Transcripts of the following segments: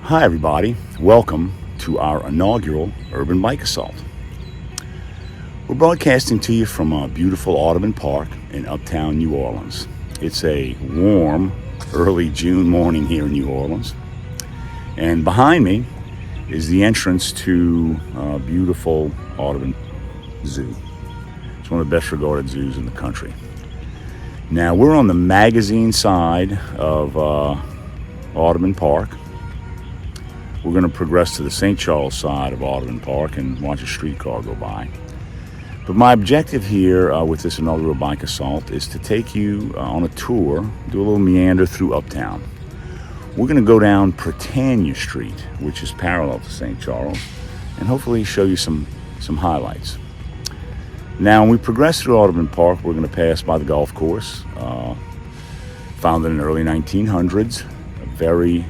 Hi everybody, welcome to our inaugural Urban Bike Assault. We're broadcasting to you from beautiful Audubon Park in uptown New Orleans. It's a warm, early June morning here in New Orleans. And behind me is the entrance to beautiful Audubon Zoo. It's one of the best regarded zoos in the country. Now we're on the magazine side of Audubon Park. We're going to progress to the St. Charles side of Audubon Park and watch a streetcar go by. But my objective here with this inaugural bike assault is to take you on a tour, do a little meander through uptown. We're going to go down Prytania Street, which is parallel to St. Charles, and hopefully show you some highlights. Now, when we progress through Audubon Park, we're going to pass by the golf course, founded in the early 1900s, a very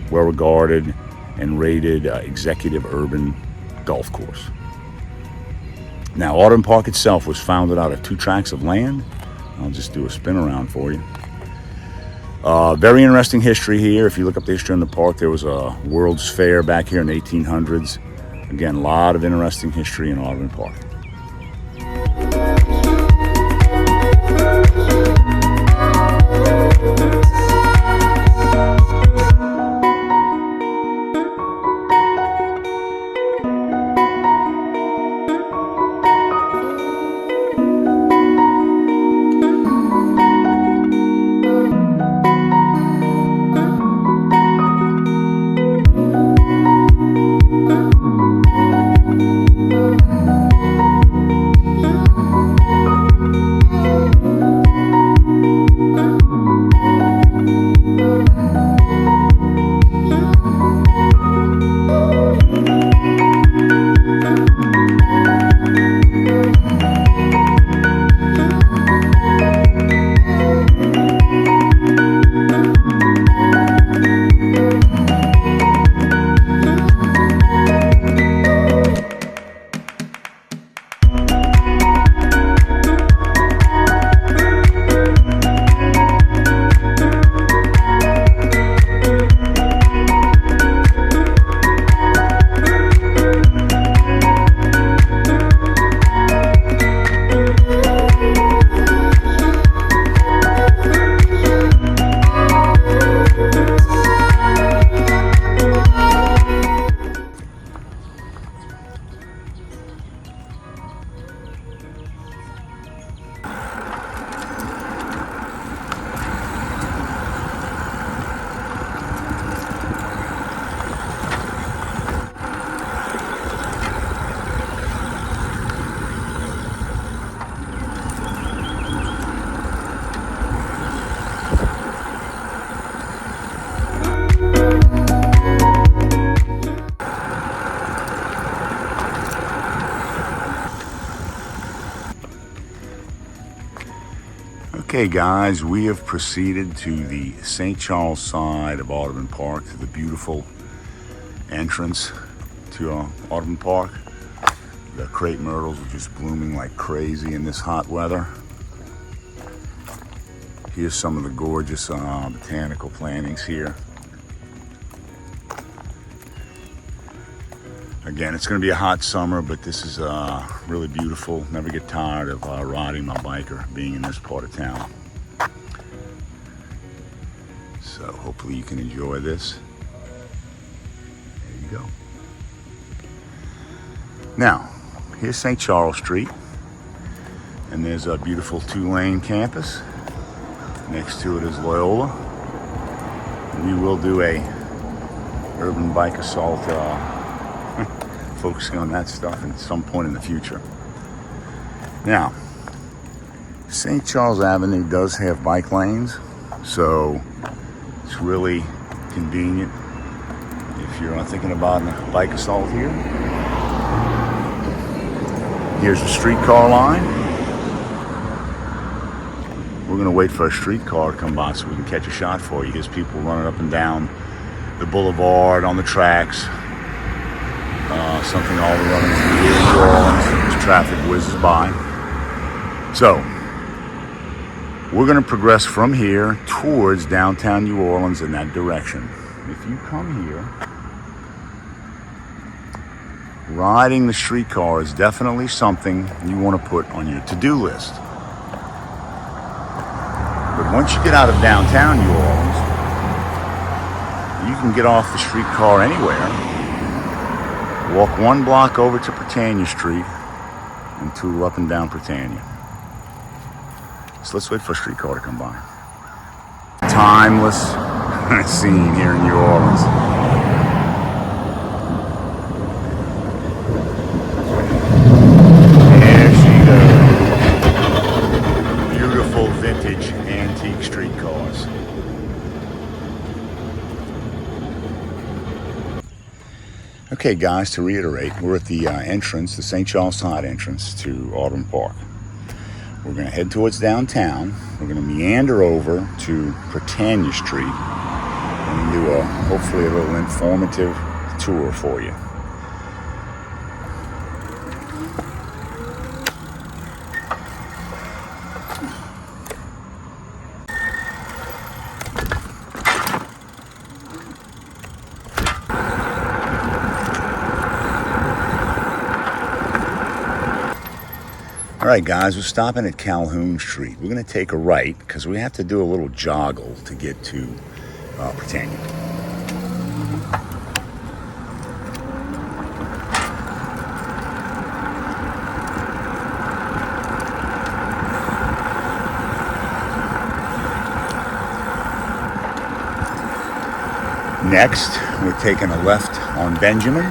well-regarded and rated executive urban golf course. Now, Audubon Park itself was founded out of 2 tracts of land. I'll just do a spin around for you. Very interesting history here. If you look up the history in the park, there was a World's Fair back here in the 1800s. Again, a lot of interesting history in Audubon Park. Okay guys, we have proceeded to the St. Charles side of Audubon Park, to the beautiful entrance to Audubon Park. The crepe myrtles are just blooming like crazy in this hot weather. Here's some of the gorgeous botanical plantings here. Again, it's going to be a hot summer, but this is really beautiful. Never get tired of riding my bike or being in this part of town. So hopefully you can enjoy this. There you go. Now, here's St. Charles Street, and there's a beautiful 2-lane campus. Next to it is Loyola. We will do a urban bike assault focusing on that stuff at some point in the future. Now, St. Charles Avenue does have bike lanes, so it's really convenient if you're thinking about a bike assault here. Here's the streetcar line. We're gonna wait for a streetcar to come by so we can catch a shot for you. Here's people running up and down the boulevard on the tracks. Something all running through here in New Orleans as traffic whizzes by. So, we're going to progress from here towards downtown New Orleans in that direction. if you come here, riding the streetcar is definitely something you want to put on your to-do list. But once you get out of downtown New Orleans, you can get off the streetcar anywhere, walk 1 block over to Prytania Street, and tool up and down Prytania. So let's wait for a streetcar to come by. Timeless scene here in New Orleans. There she goes. Beautiful vintage antique streetcars. Okay guys, to reiterate, we're at the entrance, the St. Charles Tide entrance to Audubon Park. We're going to head towards downtown. We're going to meander over to Prytania Street and do hopefully a little informative tour for you. All right, guys, we're stopping at Calhoun Street. We're going to take a right because we have to do a little joggle to get to Prytania. Next, we're taking a left on Benjamin.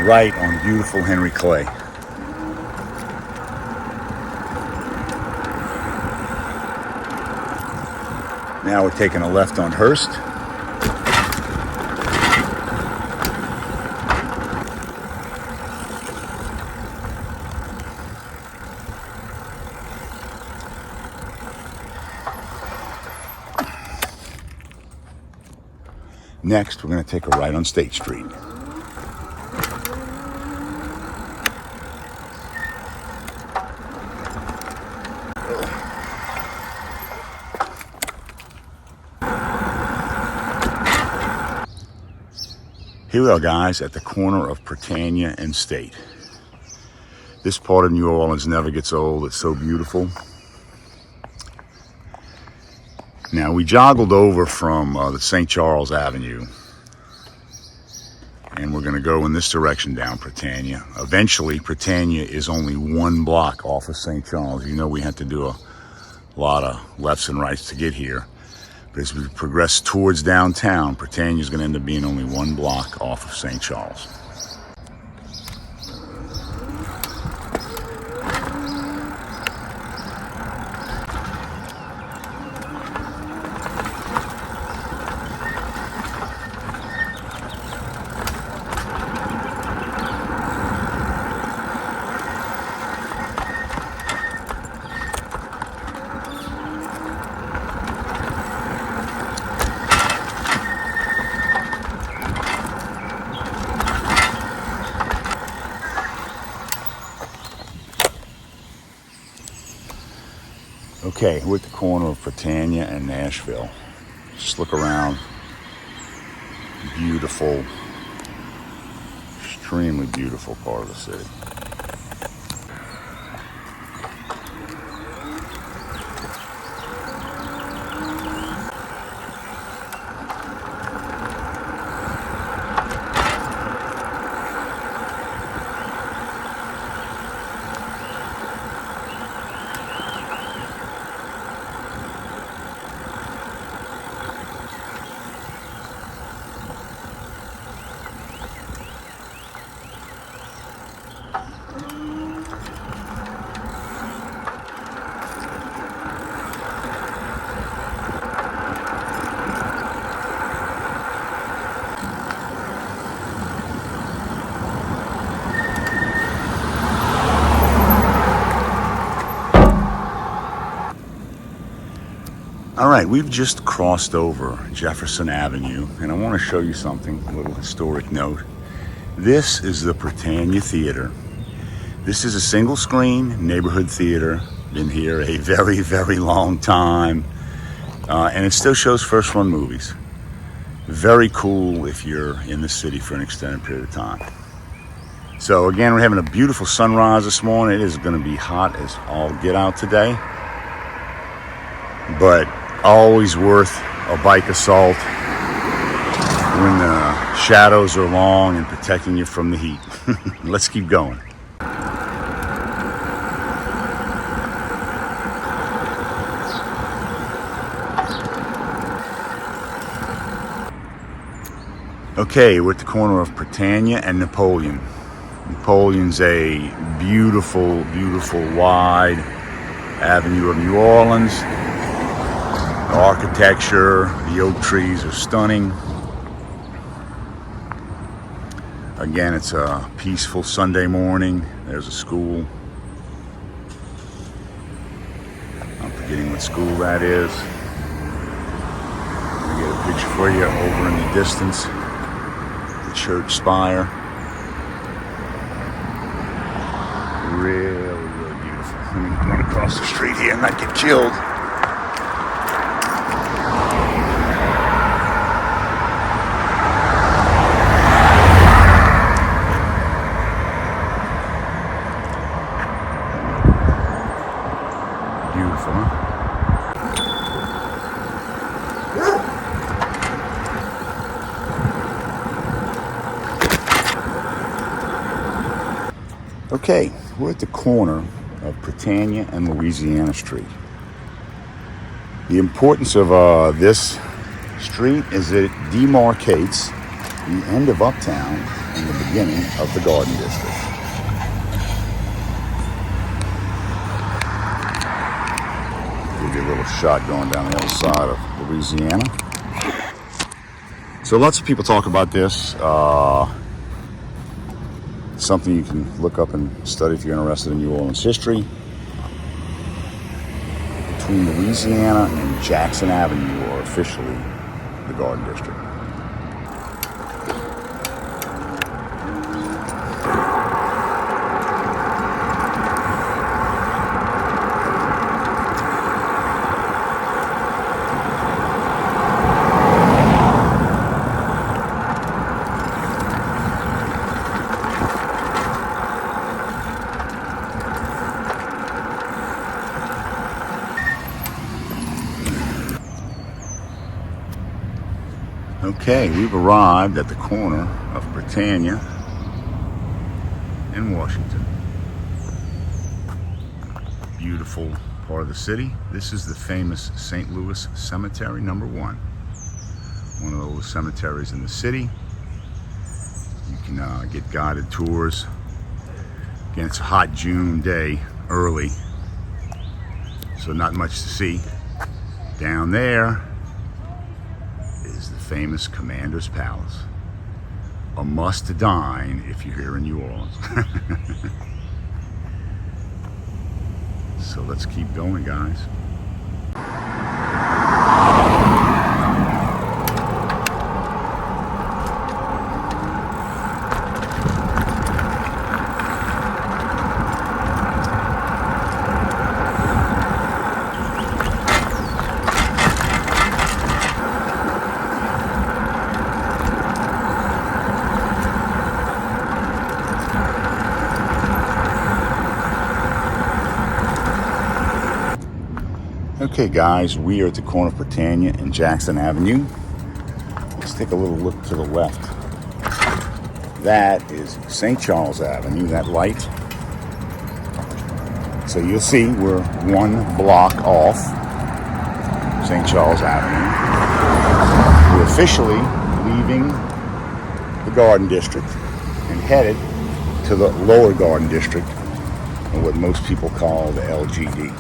Right on beautiful Henry Clay. Now we're taking a left on Hearst. Next, we're going to take a right on State Street. Here we are, guys, at the corner of Prytania and State. This part of New Orleans never gets old. It's so beautiful. Now, we joggled over from the St. Charles Avenue, and we're going to go in this direction down Prytania. Eventually, Prytania is only 1 block off of St. Charles. You know we had to do a lot of lefts and rights to get here. But as we progress towards downtown, Prytania is going to end up being only 1 block off of St. Charles. Okay, we're at the corner of Prytania and Nashville. Just look around. Beautiful, extremely beautiful part of the city. All right, we've just crossed over Jefferson Avenue, and I want to show you something, a little historic note. This is the Prytania Theater. This is a single screen neighborhood theater. Been here a very, very long time. And it still shows first run movies. Very cool if you're in the city for an extended period of time. So again, we're having a beautiful sunrise this morning. It is going to be hot as all get out today. But always worth a bike assault when the shadows are long and protecting you from the heat. Let's keep going. Okay, we're at the corner of Prytania and Napoleon. Napoleon's a beautiful, beautiful, wide avenue of New Orleans. The architecture, the oak trees are stunning. Again, it's a peaceful Sunday morning. There's a school. I'm forgetting what school that is. I'll get a picture for you over in the distance. The church spire. Really, really beautiful. Let me run across the street here and not get killed. Beautiful, huh? Okay, we're at the corner of Prytania and Louisiana Street. The importance of this street is that it demarcates the end of Uptown and the beginning of the Garden District. Give you a little shot going down the other side of Louisiana. So lots of people talk about this. Something you can look up and study if you're interested in New Orleans history. Between Louisiana and Jackson Avenue are officially the Garden District. Okay, we've arrived at the corner of Prytania and Washington. Beautiful part of the city. This is the famous St. Louis Cemetery number 1. One of those cemeteries in the city. You can get guided tours. Again, it's a hot June day, early, so not much to see. Down there is the famous Commander's Palace. A must dine if you're here in New Orleans. So let's keep going, guys. Okay guys, we are at the corner of Prytania and Jackson Avenue. Let's take a little look to the left. That is St. Charles Avenue, that light. So you'll see we're one block off St. Charles Avenue. We're officially leaving the Garden District and headed to the Lower Garden District, or what most people call the LGD.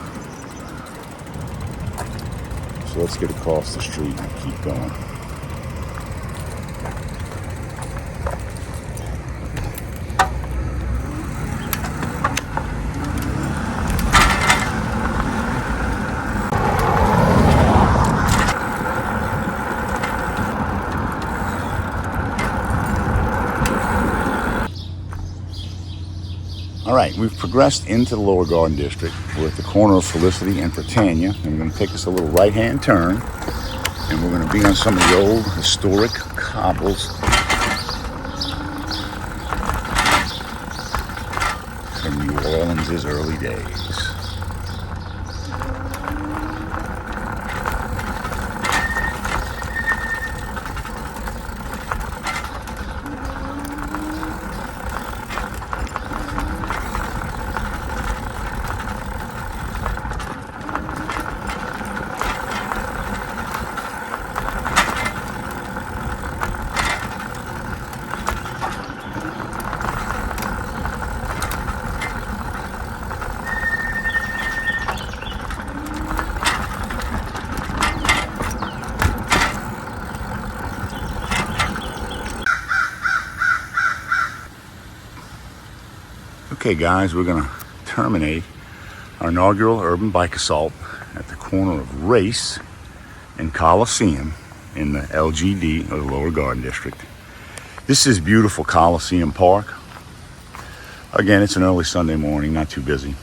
So let's get across the street and keep going. All right, right, we've progressed into the Lower Garden District. We're at the corner of Felicity and Prytania, and we're going to take us a little right-hand turn, and we're going to be on some of the old historic cobbles from New Orleans' early days. Okay guys, we're going to terminate our inaugural urban bike assault at the corner of Race and Coliseum in the LGD, or the Lower Garden District. This is beautiful Coliseum Park. Again, it's an early Sunday morning, not too busy.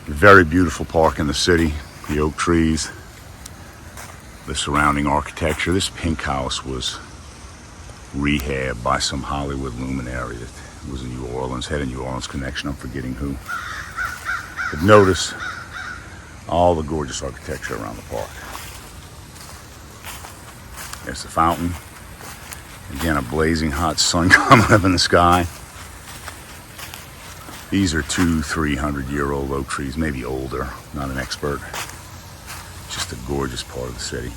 Very beautiful park in the city, the oak trees, the surrounding architecture. This pink house was rehab by some Hollywood luminary that was in New Orleans, had a New Orleans connection, I'm forgetting who. But notice all the gorgeous architecture around the park. There's the fountain. Again, a blazing hot sun coming up in the sky. These are 200-300-year-old oak trees, maybe older, not an expert. Just a gorgeous part of the city.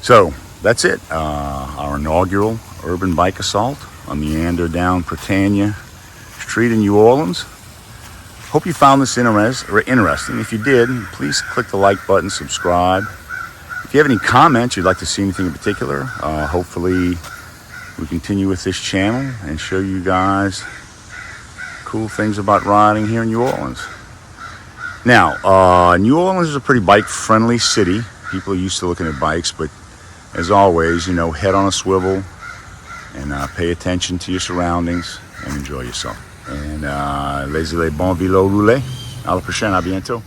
So, that's it, our inaugural urban bike assault on meander down Prytania Street in New Orleans. Hope you found this interesting. If you did, please click the like button, subscribe. If you have any comments, you'd like to see anything in particular, hopefully we continue with this channel and show you guys cool things about riding here in New Orleans. Now, New Orleans is a pretty bike-friendly city. People are used to looking at bikes, but as always, you know, head on a swivel and pay attention to your surroundings and enjoy yourself. And les bons vélos roulés. À la prochaine, à bientôt.